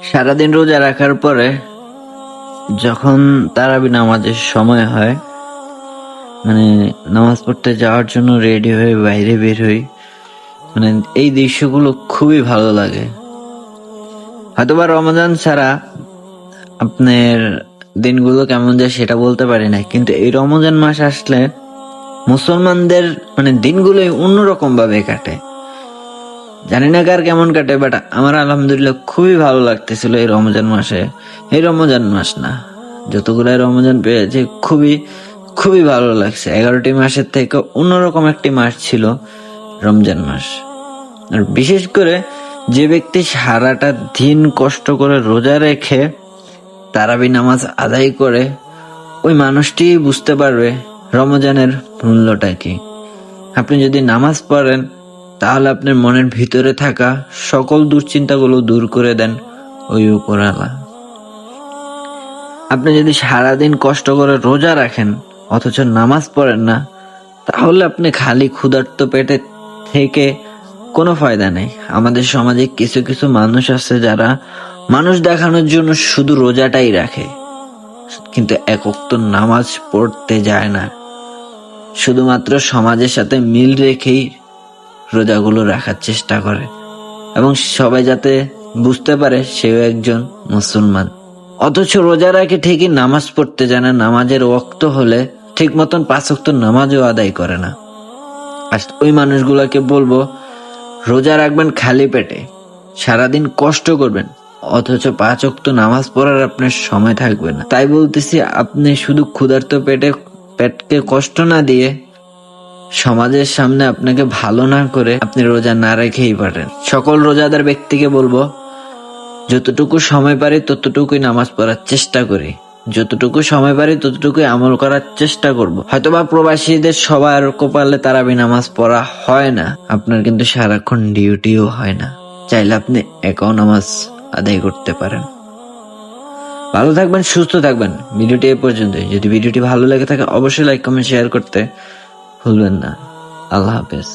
সারাদিন রোজা রাখার পরে যখন তারাবি নামাজের সময় হয়, মানে নামাজ পড়তে যাওয়ার জন্য রেডি হয়ে বাইরে বের হই, মানে এই দৃশ্যগুলো খুবই ভালো লাগে। হয়তোবা রমজান ছাড়া আপনার দিনগুলো কেমন যায় সেটা বলতে পারি না, কিন্তু এই রমজান মাস আসলে মুসলমানদের মানে দিনগুলোই অন্যরকম ভাবে কাটে। জানি না কার কেমন কাটে, বাট আমার আলহামদুলিল্লাহ খুবই ভালো লাগতেছিল এই রমজান মাসে। এই রমজান মাস না, যতগুলাই রমজান পেয়েছে খুবই খুবই ভালো লাগছে। 11টি মাসের থেকে অন্যরকম একটি মাস ছিল রমজান মাস। আর বিশেষ করে যে ব্যক্তি সারাটা দিন কষ্ট করে রোজা রেখে তারাবি নামাজ আদায় করে, ওই মানুষটি বুঝতে পারবে রমজানের মূল্যটা কি। আপনি যদি নামাজ পড়েন তাহলে আপনার মনের ভিতরে থাকা সকল দুশ্চিন্তাগুলো দূর করে দেন ওই উপরওয়ালা। আপনি যদি সারাদিন কষ্ট করে রোজা রাখেন অথচ নামাজ পড়েন না, তাহলে আপনি খালি ক্ষুধার্ত পেটে থেকে কোনো ফায়দা নেই। আমাদের সমাজে কিছু কিছু মানুষ আছে যারা মানুষ দেখানোর জন্য শুধু রোজাটাই রাখে, কিন্তু এক ওয়াক্ত নামাজ পড়তে যায় না, শুধুমাত্র সমাজের সাথে মিল রেখেই রোজাগুলো রাখার চেষ্টা করে, এবং সবাই যাতে বুঝতে পারে সেও একজন মুসলমান। অথচ রোজা রাখে ঠিকই নামাজ পড়তে যায় না, নামাজের ওয়াক্ত হলে ঠিক মতন 5 ওয়াক্ত নামাজও আদায় করে না। আর ওই মানুষগুলোকে বলবো, রোজা রাখবেন খালি পেটে, সারাদিন কষ্ট করবেন, অথচ 5 ওয়াক্ত নামাজ পড়ার আপনার সময় থাকবে না। তাই বলতেছি, আপনি শুধু ক্ষুধার্ত পেটকে কষ্ট না দিয়ে সমাজের সামনে আপনাকে ভালো না করে আপনি রোজা না রেখেই পারেন। সকল রোজাদার ব্যক্তিকে বলবো, যতটুকু সময় পারি ততটুকুই নামাজ পড়ার চেষ্টা করি, যতটুকু সময় পারি ততটুকুই আমল করার চেষ্টা করব। হয়তোবা প্রবাসীদের সবার কপালে তারাবি নামাজ পড়া হয় না, আপনার কিন্তু সারাক্ষণ ডিউটিও হয় না, চাইলে আপনি একাও নামাজ আদায় করতে পারেন। ভালো থাকবেন, সুস্থ থাকবেন। ভিডিওটি এ পর্যন্তই। যদি ভিডিওটি ভালো লেগে থাকে অবশ্যই লাইক কমেন্ট শেয়ার করতে ভুলবেন না। আল্লাহ হাফেজ।